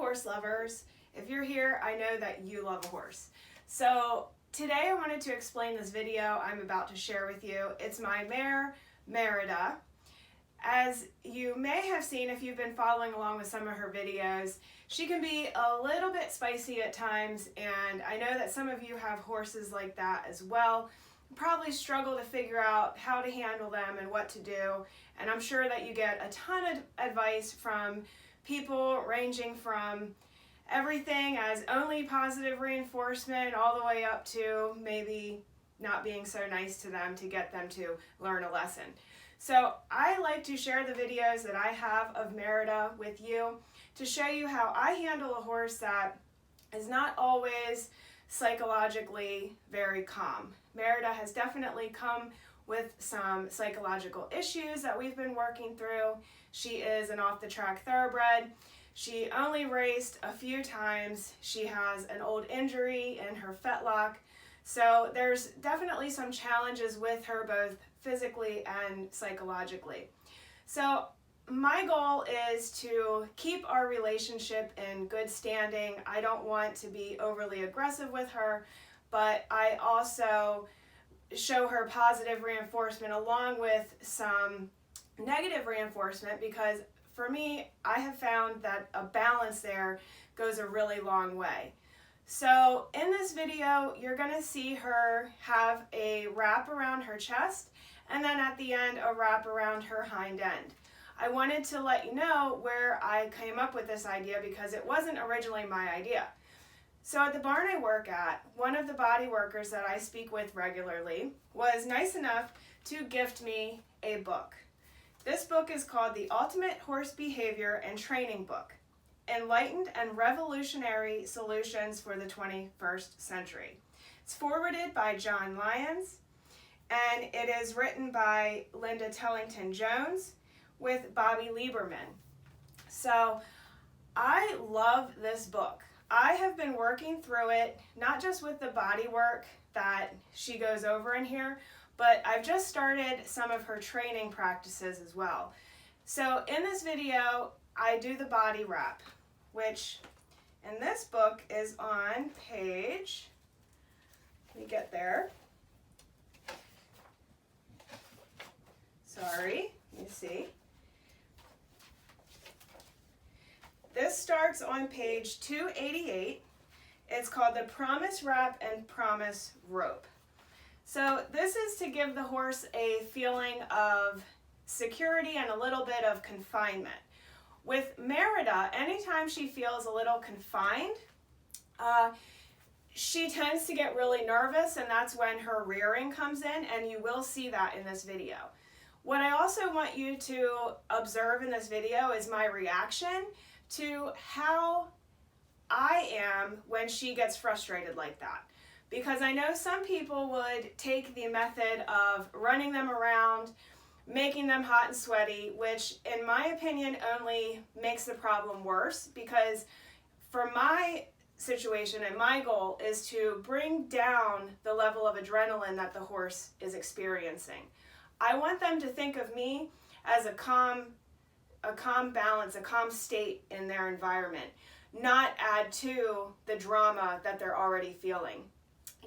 horse lovers. If you're here, I know that you love a horse. So today I wanted to explain this video I'm about to share with you. It's my mare, Mareda. As you may have seen if you've been following along with some of her videos, she can be a little bit spicy at times, and I know that some of you have horses like that as well. You probably struggle to figure out how to handle them and what to do, and I'm sure that you get a ton of advice from people ranging from everything as only positive reinforcement all the way up to maybe not being so nice to them to get them to learn a lesson. So I like to share the videos that I have of Mareda with you to show you how I handle a horse that is not always psychologically very calm. Mareda has definitely come with some psychological issues that we've been working through. She is an off-the-track thoroughbred. She only raced a few times. She has an old injury in her fetlock. So there's definitely some challenges with her both physically and psychologically. So my goal is to keep our relationship in good standing. I don't want to be overly aggressive with her, but I also show her positive reinforcement along with some negative reinforcement, because for me, I have found that a balance there goes a really long way. So in this video, you're going to see her have a wrap around her chest, and then at the end, a wrap around her hind end. I wanted to let you know where I came up with this idea because it wasn't originally my idea. So at the barn I work at, one of the body workers that I speak with regularly was nice enough to gift me a book. This book is called The Ultimate Horse Behavior and Training Book: Enlightened and Revolutionary Solutions for the 21st Century. It's forwarded by John Lyons, and it is written by Linda Tellington Jones with Bobby Lieberman. So I love this book. I have been working through it, not just with the body work that she goes over in here, but I've just started some of her training practices as well. So in this video, I do the body wrap, which in this book is on page, let me get there. Sorry, let me see. This starts on page 288. It's called the Promise Wrap and Promise Rope. So this is to give the horse a feeling of security and a little bit of confinement. With Mareda, anytime she feels a little confined, she tends to get really nervous, and that's when her rearing comes in, and you will see that in this video. What I also want you to observe in this video is my reaction to how I am when she gets frustrated like that. Because I know some people would take the method of running them around, making them hot and sweaty, which in my opinion only makes the problem worse, because for my situation and my goal is to bring down the level of adrenaline that the horse is experiencing. I want them to think of me as a calm balance, a calm state in their environment, not add to the drama that they're already feeling.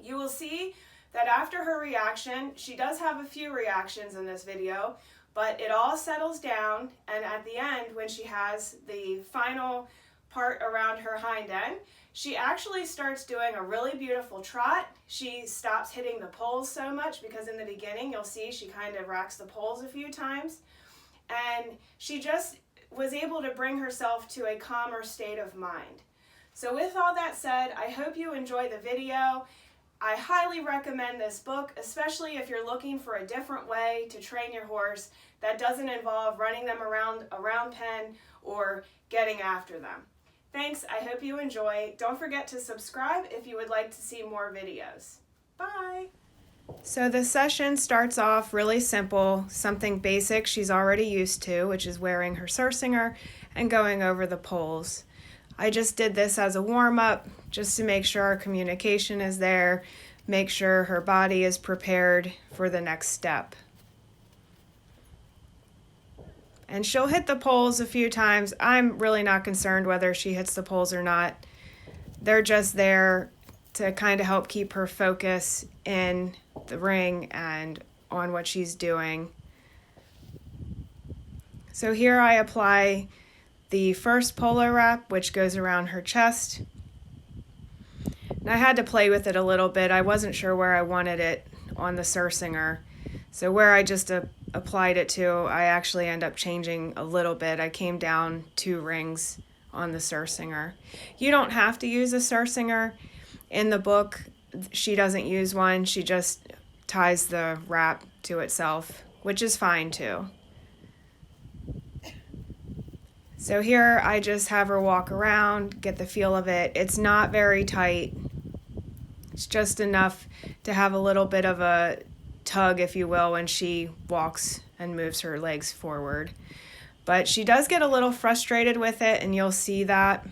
You will see that after her reaction, she does have a few reactions in this video, but it all settles down, and at the end, when she has the final part around her hind end, she actually starts doing a really beautiful trot. She stops hitting the poles so much, because in the beginning, you'll see she kind of racks the poles a few times, and she just was able to bring herself to a calmer state of mind. So with all that said, I hope you enjoy the video. I highly recommend this book, especially if you're looking for a different way to train your horse that doesn't involve running them around a round pen or getting after them. Thanks, I hope you enjoy. Don't forget to subscribe if you would like to see more videos. Bye! So the session starts off really simple, something basic she's already used to, which is wearing her sursinger and going over the poles. I just did this as a warm-up just to make sure our communication is there, make sure her body is prepared for the next step. And she'll hit the poles a few times. I'm really not concerned whether she hits the poles or not. They're just there to kind of help keep her focus in the ring and on what she's doing. So here I apply the first polo wrap, which goes around her chest. And I had to play with it a little bit. I wasn't sure where I wanted it on the sursinger. So where I just applied it to, I actually end up changing a little bit. I came down 2 rings on the sursinger. You don't have to use a sursinger. In the book, she doesn't use one. She just ties the wrap to itself, which is fine too. So here I just have her walk around, get the feel of it. It's not very tight. It's just enough to have a little bit of a tug, if you will, when she walks and moves her legs forward. But she does get a little frustrated with it, and you'll see that.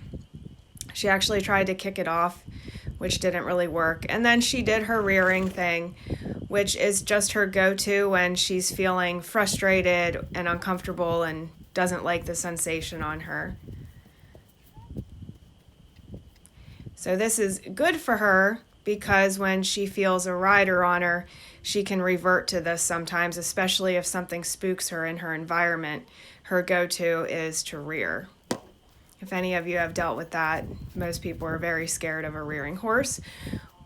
She actually tried to kick it off, which didn't really work. And then she did her rearing thing, which is just her go-to when she's feeling frustrated and uncomfortable and doesn't like the sensation on her. So this is good for her because when she feels a rider on her, she can revert to this sometimes, especially if something spooks her in her environment. Her go-to is to rear. If any of you have dealt with that, most people are very scared of a rearing horse,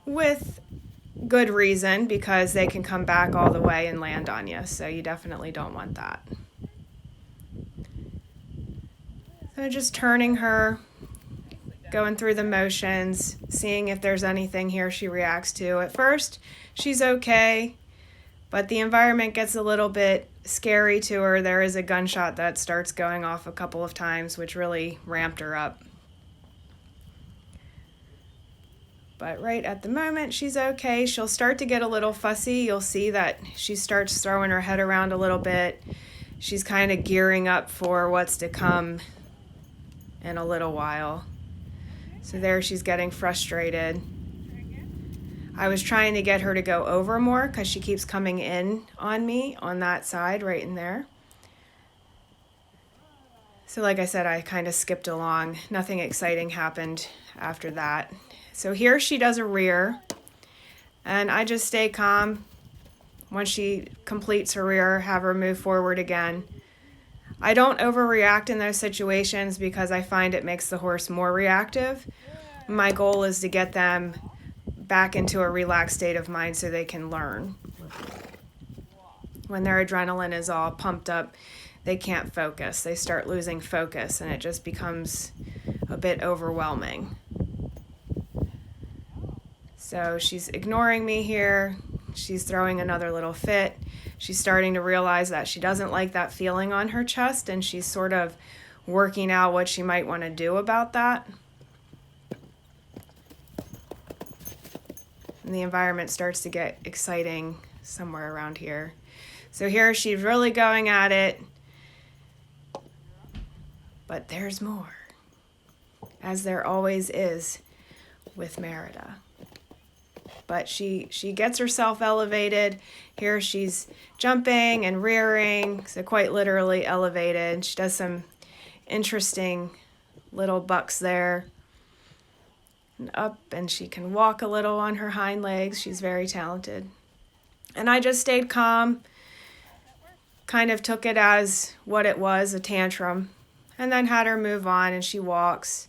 with good reason, because they can come back all the way and land on you, so you definitely don't want that. So just turning her, going through the motions, seeing if there's anything here she reacts to. At first, she's okay, but the environment gets a little bit scary to her. There is a gunshot that starts going off a couple of times, which really ramped her up. But right at the moment, she's okay. She'll start to get a little fussy. You'll see that she starts throwing her head around a little bit. She's kind of gearing up for what's to come in a little while. So there she's getting frustrated. I was trying to get her to go over more because she keeps coming in on me on that side right in there. So like I said, I kind of skipped along. Nothing exciting happened after that. So here she does a rear, and I just stay calm. Once she completes her rear, have her move forward again. I don't overreact in those situations because I find it makes the horse more reactive. My goal is to get them back into a relaxed state of mind so they can learn. When their adrenaline is all pumped up, they can't focus. They start losing focus, and it just becomes a bit overwhelming. So she's ignoring me here. She's throwing another little fit. She's starting to realize that she doesn't like that feeling on her chest, and she's sort of working out what she might want to do about that. And the environment starts to get exciting somewhere around here. So here she's really going at it. But there's more, as there always is with Mareda. But she gets herself elevated. Here she's jumping and rearing, so quite literally elevated. She does some interesting little bucks there. And up, and she can walk a little on her hind legs. She's very talented. And I just stayed calm, kind of took it as what it was, a tantrum, and then had her move on, and she walks.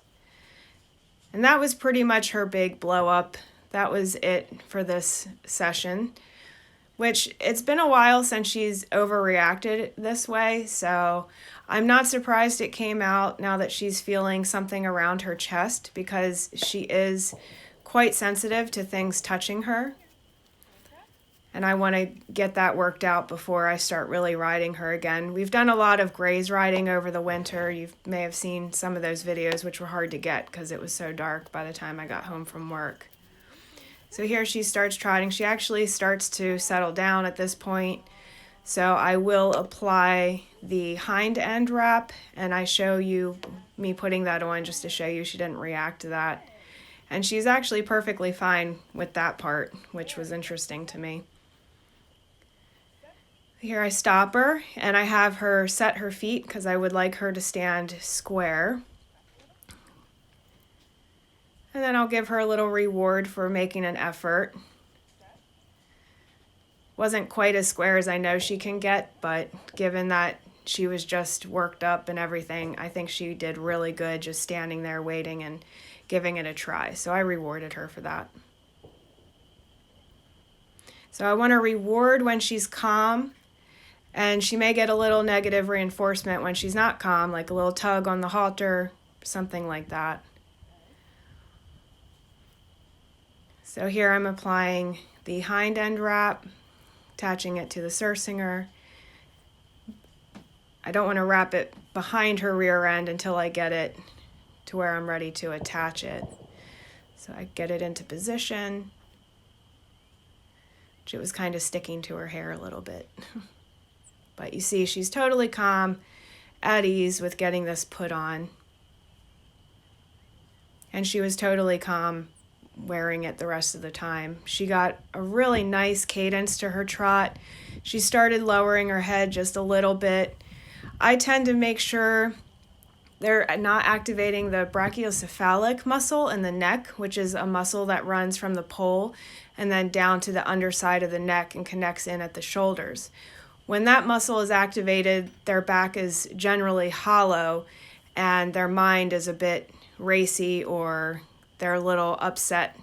And that was pretty much her big blow up. That was it for this session, which it's been a while since she's overreacted this way, so I'm not surprised it came out now that she's feeling something around her chest, because she is quite sensitive to things touching her. And I want to get that worked out before I start really riding her again. We've done a lot of graze riding over the winter. You may have seen some of those videos, which were hard to get because it was so dark by the time I got home from work. So here she starts trotting. She actually starts to settle down at this point. So I will apply the hind end wrap, and I show you me putting that on just to show you she didn't react to that. And she's actually perfectly fine with that part, which was interesting to me. Here I stop her and I have her set her feet because I would like her to stand square. And then I'll give her a little reward for making an effort. Wasn't quite as square as I know she can get, but given that she was just worked up and everything, I think she did really good just standing there waiting and giving it a try. So I rewarded her for that. So I want to reward when she's calm, and she may get a little negative reinforcement when she's not calm, like a little tug on the halter, something like that. So here I'm applying the hind end wrap, attaching it to the surcinger. I don't want to wrap it behind her rear end until I get it to where I'm ready to attach it. So I get it into position. It was kind of sticking to her hair a little bit. But you see, she's totally calm, at ease with getting this put on. And she was totally calm wearing it the rest of the time. She got a really nice cadence to her trot. She started lowering her head just a little bit. I tend to make sure they're not activating the brachiocephalic muscle in the neck, which is a muscle that runs from the pole and then down to the underside of the neck and connects in at the shoulders. When that muscle is activated, their back is generally hollow and their mind is a bit racy, or they're a little upset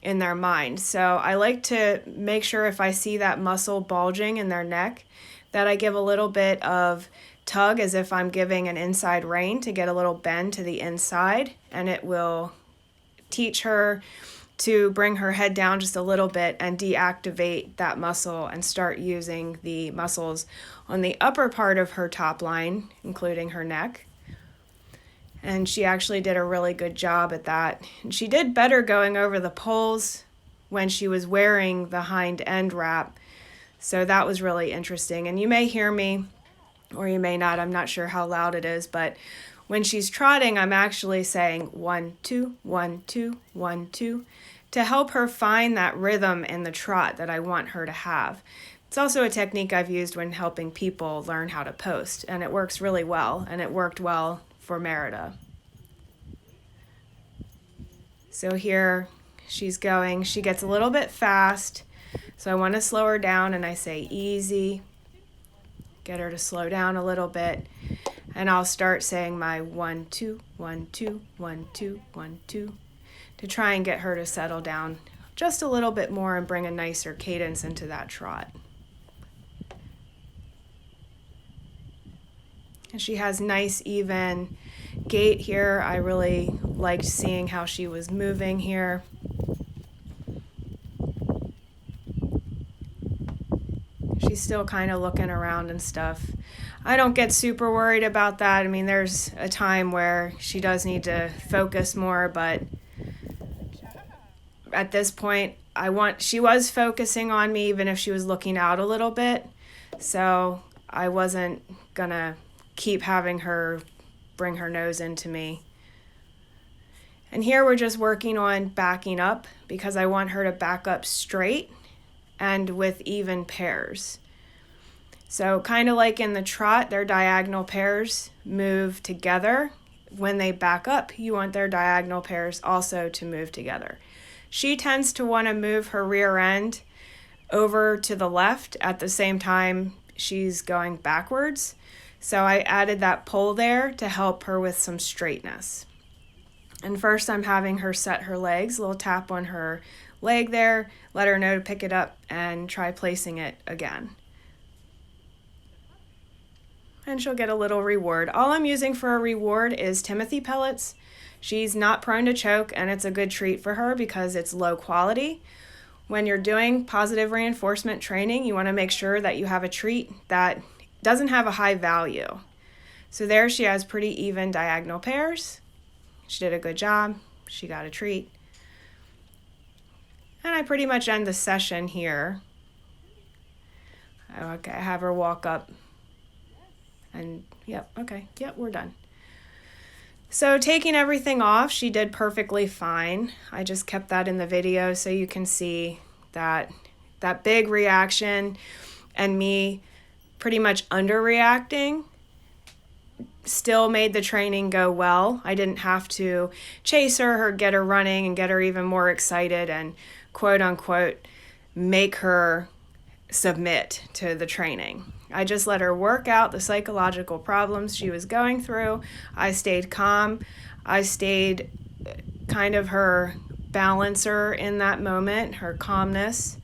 in their mind. So I like to make sure if I see that muscle bulging in their neck that I give a little bit of tug as if I'm giving an inside rein to get a little bend to the inside, and it will teach her to bring her head down just a little bit and deactivate that muscle and start using the muscles on the upper part of her top line, including her neck. And she actually did a really good job at that. And she did better going over the poles when she was wearing the hind end wrap. So that was really interesting. And you may hear me, or you may not, I'm not sure how loud it is, but when she's trotting, I'm actually saying 1, 2, 1, 2, 1, 2 to help her find that rhythm in the trot that I want her to have. It's also a technique I've used when helping people learn how to post, and it works really well, and it worked well for Mareda. So here she's going, she gets a little bit fast, so I want to slow her down, and I say easy, get her to slow down a little bit, and I'll start saying my 1, 2, 1, 2, 1, 2, 1, 2 to try and get her to settle down just a little bit more and bring a nicer cadence into that trot. And she has nice even gait here. I really liked seeing how she was moving here. She's still kind of looking around and stuff. I don't get super worried about that. I mean, there's a time where she does need to focus more, but at this point, she was focusing on me even if she was looking out a little bit. So I wasn't gonna keep having her bring her nose into me. And here we're just working on backing up because I want her to back up straight and with even pairs. So kind of like in the trot, their diagonal pairs move together. When they back up, you want their diagonal pairs also to move together. She tends to want to move her rear end over to the left at the same time she's going backwards. So I added that pole there to help her with some straightness. And first I'm having her set her legs, a little tap on her leg there, let her know to pick it up and try placing it again. And she'll get a little reward. All I'm using for a reward is Timothy pellets. She's not prone to choke, and it's a good treat for her because it's low quality. When you're doing positive reinforcement training, you want to make sure that you have a treat that doesn't have a high value. So there she has pretty even diagonal pairs. She did a good job. She got a treat. And I pretty much end the session here. Okay, I have her walk up. And yep, we're done. So taking everything off, she did perfectly fine. I just kept that in the video so you can see that big reaction and me pretty much underreacting still made the training go well. I didn't have to chase her or get her running and get her even more excited and quote unquote make her submit to the training. I just let her work out the psychological problems she was going through. I stayed calm. I stayed kind of her balancer in that moment, her calmness,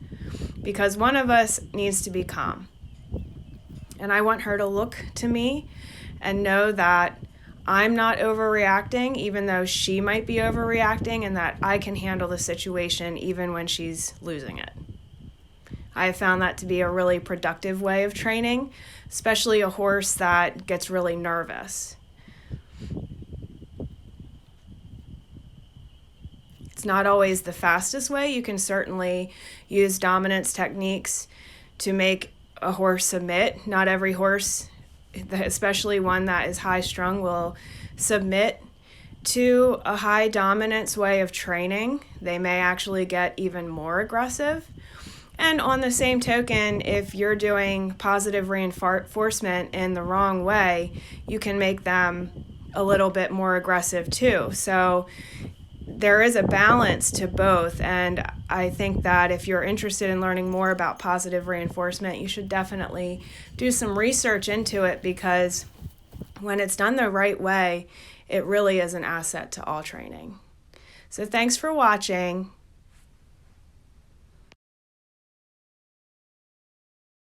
because one of us needs to be calm. And I want her to look to me and know that I'm not overreacting, even though she might be overreacting, and that I can handle the situation even when she's losing it. I have found that to be a really productive way of training, especially a horse that gets really nervous. It's not always the fastest way. You can certainly use dominance techniques to make a horse submit. Not every horse, especially one that is high strung, will submit to a high dominance way of training. They may actually get even more aggressive. And on the same token, if you're doing positive reinforcement in the wrong way, you can make them a little bit more aggressive too. So there is a balance to both, and I think that if you're interested in learning more about positive reinforcement, you should definitely do some research into it, because when it's done the right way, it really is an asset to all training. So thanks for watching.